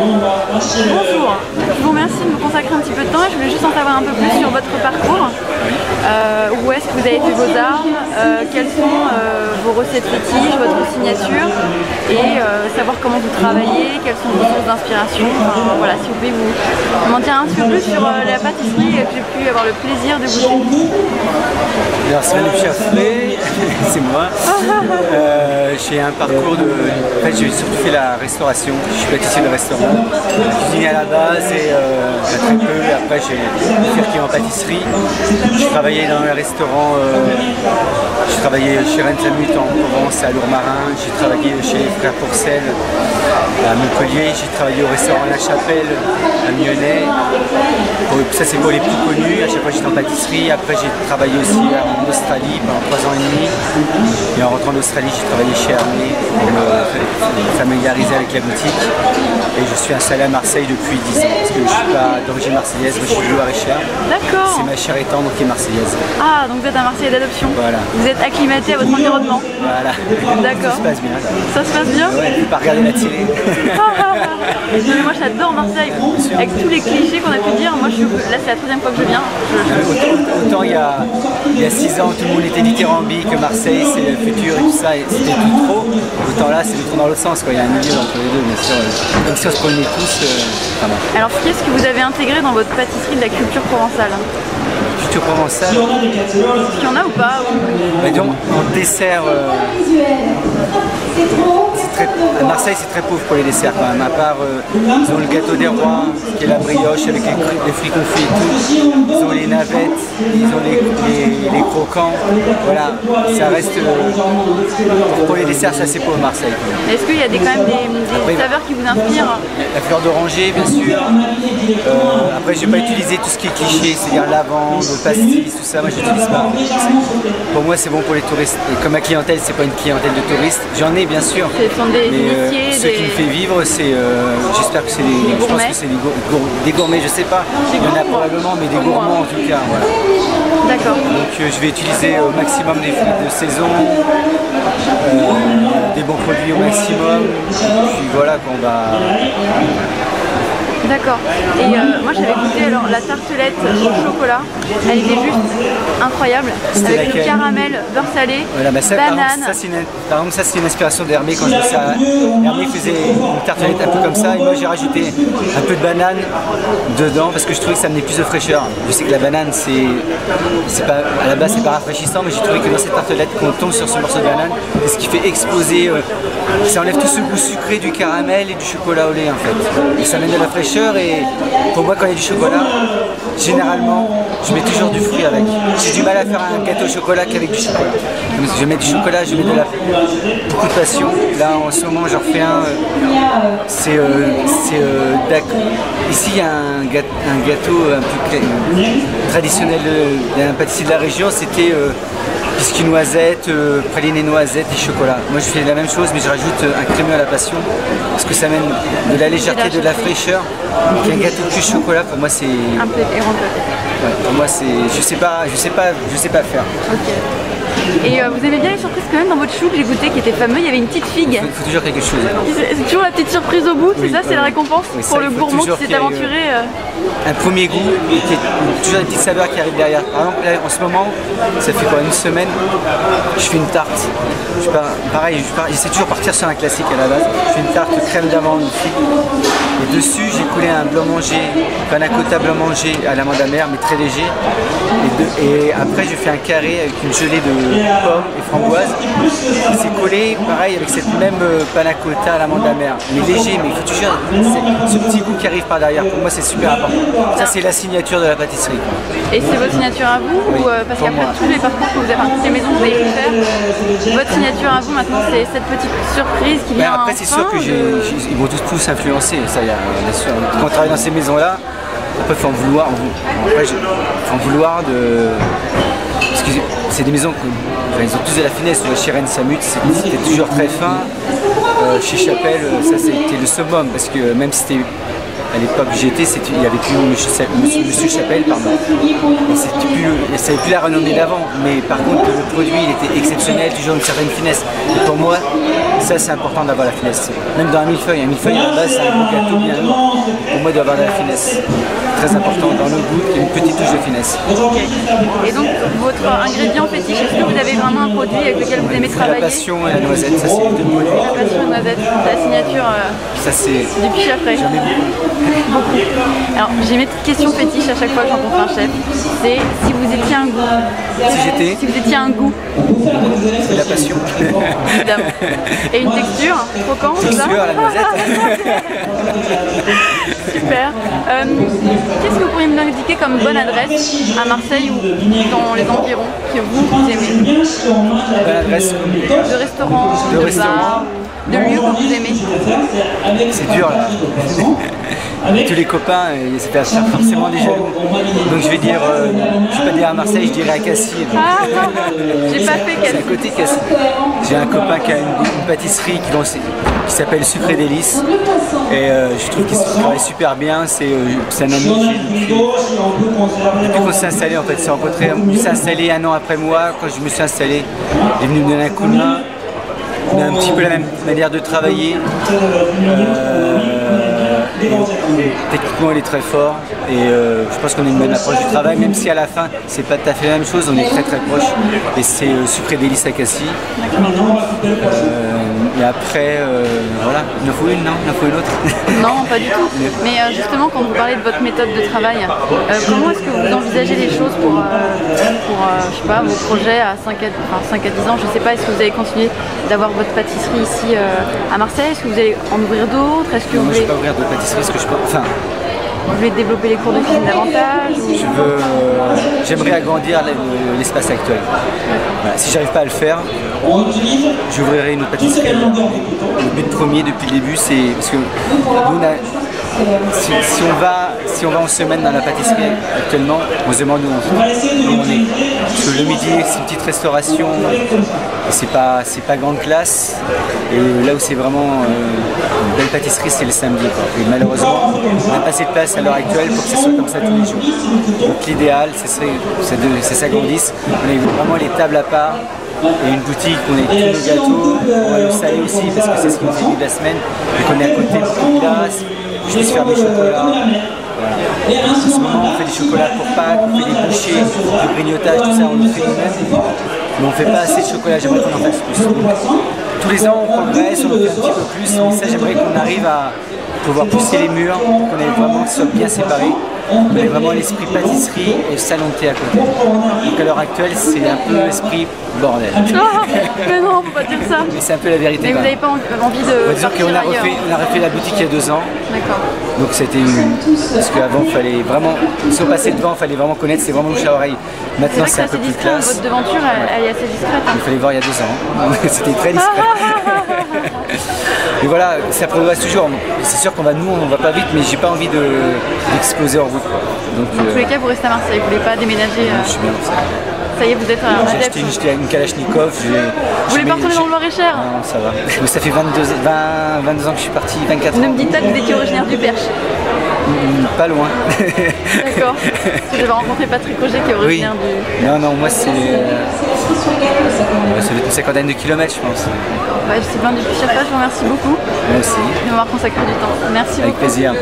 Bonjour, je vous remercie de me consacrer un petit peu de temps et je voulais juste en savoir un peu plus sur votre parcours. Où est-ce que vous avez fait vos armes, quelles sont vos recettes fétiches, votre signature et savoir comment vous travaillez, quelles sont vos sources d'inspiration. Enfin, voilà, si vous pouvez m'en dire un petit peu plus sur la pâtisserie que j'ai pu avoir le plaisir de goûter. Alors c'est Manu Chaflé, c'est moi. J'ai un parcours de... En fait j'ai surtout fait la restauration, je suis pâtissier de restaurant. J'ai cuisiné à la base et très peu, et après j'ai fait en pâtisserie. Je travaillais dans un restaurant, j'ai travaillé chez Rennes-Samut en Provence, à Lourmarin, j'ai travaillé chez les Frères Pourcel à Montpellier, j'ai travaillé au restaurant La Chapelle à Mionnay. Ça c'est pour les plus connus, à chaque fois j'étais en pâtisserie. Après j'ai travaillé aussi en Australie pendant 3 ans et demi. Et en rentrant d'Australie j'ai travaillé chez Hermé pour me familiariser avec la boutique. Et je suis installé à Marseille depuis 10 ans parce que je ne suis pas d'origine marseillaise, moi je suis du Loir-et-Cher. D'accord. C'est ma chère et tendre qui est marseillaise. Ah, donc vous êtes un Marseillais d'adoption. Voilà. Vous êtes acclimaté à votre environnement. Voilà. D'accord. Ça se passe bien. Ça se passe bien? Ouais, il ne faut pas regarder la télé. Mais moi j'adore Marseille, avec tous les clichés qu'on a pu dire. Moi là c'est la 3e fois que je viens. Autant il y a 6 ans tout le monde était dithyrambique que Marseille c'est le futur et tout ça, et c'était tout trop. Autant là c'est le trop dans l'autre sens, quoi. Il y a un milieu entre les deux, bien sûr. Comme si on se prenait tous. Alors qu'est-ce que vous avez intégré dans votre pâtisserie de la culture provençale? Culture provençale. Est-ce qu'il y en a ou pas? Bah, disons, en dessert, à Marseille c'est très pauvre pour les desserts quand même, à part ils ont le gâteau des rois qui est la brioche avec les fruits confits et tout, ils ont les navettes, ils ont les croquants, voilà, ça reste pour les desserts c'est assez pauvre Marseille. Est-ce qu'il y a quand même des saveurs qui vous inspirent? La fleur d'oranger bien sûr, après j'ai pas utilisé tout ce qui est cliché, c'est-à-dire lavande, pastis, tout ça, moi j'utilise pas. Pour moi c'est bon pour les touristes, et comme ma clientèle c'est pas une clientèle de touristes, j'en ai bien sûr. Des initiés, ce qui me fait vivre, c'est, j'espère que c'est des gourmets. Je pense que c'est des gourmets, je sais pas, il y en a probablement, mais des gourmands en tout cas, voilà. D'accord. Donc je vais utiliser au maximum des fruits de saison, des bons produits au maximum, et puis voilà qu'on va... D'accord. Et moi j'avais goûté alors la tartelette au chocolat, elle était juste incroyable, avec le caramel, beurre salé, voilà, bah ça, banane. Par exemple ça c'est une inspiration d'Hermé quand je fais ça. Hermé faisait une tartelette un peu comme ça et moi j'ai rajouté un peu de banane dedans parce que je trouvais que ça amenait plus de fraîcheur. Je sais que la banane c'est pas, à la base c'est pas rafraîchissant, mais j'ai trouvé que dans cette tartelette qu'on tombe sur ce morceau de banane, c'est ce qui fait exploser, ça enlève tout ce goût sucré du caramel et du chocolat au lait en fait. Et ça amène de la fraîcheur. Et pour moi quand il y a du chocolat, généralement je mets toujours du fruit avec. J'ai du mal à faire un gâteau au chocolat qu'avec du chocolat. Donc, je mets du chocolat, je mets beaucoup de passion. Là en ce moment j'en refais un, ici il y a un gâteau un peu traditionnel d'un pâtissier de la région, c'était biscuit noisette, praliné noisette et chocolat. Moi je fais la même chose mais je rajoute un crémeux à la passion parce que ça amène de la légèreté, de la fraîcheur. Et un gâteau de chocolat pour moi c'est... Un peu éronté. Ouais, pour moi c'est... Je sais pas faire. Ok. Et vous aimez bien les surprises quand même dans votre chou que j'ai goûté qui était fameux, il y avait une petite figue. Il faut toujours quelque chose. C'est toujours la petite surprise au bout, c'est ça, c'est la récompense pour le gourmand qui s'est aventuré. Un premier goût, toujours une petite saveur qui arrive derrière. Par exemple, là, en ce moment, ça fait quoi, une semaine, je fais une tarte. J'essaie toujours de partir sur un classique à la base. Je fais une tarte crème d'amande, et dessus j'ai coulé un blanc manger, panna cotta blanc manger à l'amande amère, mais très léger. Et après, je fais un carré avec une gelée de pommes et framboises. C'est collé, pareil, avec cette même panna cotta à l'amande amère, mais léger, mais il faut toujours ce petit goût qui arrive par derrière. Pour moi, c'est super important. Ça, c'est la signature de la pâtisserie. Et c'est votre signature à vous oui, ou parce qu'après tous les parcours que vous avez, toutes les maisons que vous avez pu faire, votre signature à vous maintenant, c'est cette petite surprise qui vient. Après, c'est sûr que ils vont tous influencer. Ça, bien sûr. Quand on travaille dans ces maisons-là, après, il faut en vouloir. Après, faut en vouloir de. Parce que c'est des maisons ils ont tous de la finesse. Chez Rennes-Samut, c'était toujours très fin. Chez Chapelle, ça c'était le summum parce que même si c'était à l'époque où j'étais, il n'y avait plus Monsieur Chapelle, pardon. Et ça n'avait plus la renommée d'avant, mais par contre le produit il était exceptionnel, toujours une certaine finesse. Et pour moi, ça c'est important d'avoir la finesse. Même dans un millefeuille à la base c'est un gâteau bien lourd. Pour moi, il doit avoir de la finesse. Très important dans le goût, une petite touche de finesse. Okay. Et donc, votre ingrédient fétiche, est-ce que vous avez vraiment un produit avec lequel vous aimez travailler? La passion et la noisette, ça c'est les deux produits. La passion et la noisette, la signature ça, c'est du Pichafré. J'en ai beaucoup. Alors, j'ai mes petites questions fétiches à chaque fois que je rencontre un chef. C'est si vous étiez un goût. Si vous étiez un goût. C'est la passion. Évidemment. Et une texture croquante, ça? La noisette. Super. Qu'est-ce que vous pourriez me indiquer comme bonne adresse à Marseille ou dans les environs que vous aimez? Bonne adresse de restaurant, de bar, de lieu que vous aimez? C'est dur là. Tous les copains, c'est pas forcément des jaloux. Donc je vais dire, je vais pas dire à Marseille, je dirais à Cassis. Ah, j'ai pas fait Cassis. C'est à côté de Cassis. J'ai un copain qui a une pâtisserie qui s'appelle Sucré Délices. Et je trouve qu'il travaille super bien. C'est un ami. Depuis qu'on s'est installé, en fait, s'est rencontré. Il s'est installé 1 an après moi. Quand je me suis installé, il est venu me donner un coup de main. On a un petit peu la même manière de travailler. Techniquement il est très fort et je pense qu'on a une bonne approche du travail, même si à la fin c'est pas tout à fait la même chose, on est très proche et c'est Sucré Délices à Cassis. Et après, voilà, il en faut une, non? Il en faut une autre? Non, pas du tout. Mais justement, quand vous parlez de votre méthode de travail, comment est-ce que vous envisagez les choses pour je sais pas, vos projets à 5 à 10 ans? Je sais pas, est-ce que vous allez continuer d'avoir votre pâtisserie ici à Marseille? Est-ce que vous allez en ouvrir d'autres? Est-ce que vous voulez... voulez... Je ne vais pas ouvrir de pâtisserie, parce que je peux... Enfin... Vous voulez développer les cours de cuisine davantage ou... J'aimerais agrandir l'espace actuel. Voilà, si j'arrive pas à le faire, j'ouvrirai une autre pâtisserie. Le but premier depuis le début, c'est parce que nous, si on va en semaine dans la pâtisserie actuellement, on se demande où on est. Parce que le midi, c'est une petite restauration, c'est pas grande classe. Et là où c'est vraiment une belle pâtisserie, c'est le samedi. Et malheureusement, on n'a pas assez de place à l'heure actuelle pour que ce soit comme ça tous les jours. Donc l'idéal, ce serait que ça s'agrandisse. On a vraiment les tables à part. Et une boutique, on a tous nos gâteaux, on va le salé aussi parce que c'est ce qu'on fait de la semaine. Et qu'on est à côté de la glace, je puisse faire des chocolats. Voilà. En ce moment, on fait des chocolats pour Pâques, on fait des bouchées, du grignotage, tout ça, on le fait nous-mêmes. Mais on ne fait pas assez de chocolat, j'aimerais qu'on en fasse plus. Tous les ans, on progresse, on en fait un petit peu plus, mais ça, j'aimerais qu'on arrive à pouvoir pousser les murs, qu'on ait vraiment que ce soit bien séparé. On a vraiment l'esprit pâtisserie et salon de thé à côté. Donc à l'heure actuelle, c'est un peu l'esprit bordel. Mais non, on peut pas dire ça. Mais c'est un peu la vérité. Mais vous n'avez pas envie de partir ailleurs. On a refait la boutique il y a 2 ans. D'accord. Donc c'était parce qu'avant, il fallait vraiment, si on passait devant, il fallait vraiment connaître, c'est vraiment bouche à oreille. Maintenant, c'est un peu plus classe. Votre devanture, elle est assez discrète. Il fallait voir il y a 2 ans. C'était très discret. Et voilà, ça progresse toujours. C'est sûr qu'on va, nous, on va pas vite, mais j'ai pas envie d'exploser en route. Donc, dans tous les cas, vous restez à Marseille, vous voulez pas déménager. Je suis bien comme ça. Ça y est, vous êtes adepte. J'ai acheté une Kalachnikov. Vous voulez pas retourner dans le Loir-et-Cher? Non, ça va. Mais ça fait 22 ans que je suis parti, 24 ans. Ne me dites pas que vous étiez originaire du Perche. Pas loin. D'accord. Vous avez rencontré Patrick Roger qui est originaire du... Non, moi c'est une 50aine de kilomètres, je pense. Bah, Sylvain du Pichafré, je vous remercie beaucoup. Moi aussi. De m'avoir consacré du temps. Merci beaucoup. Avec plaisir.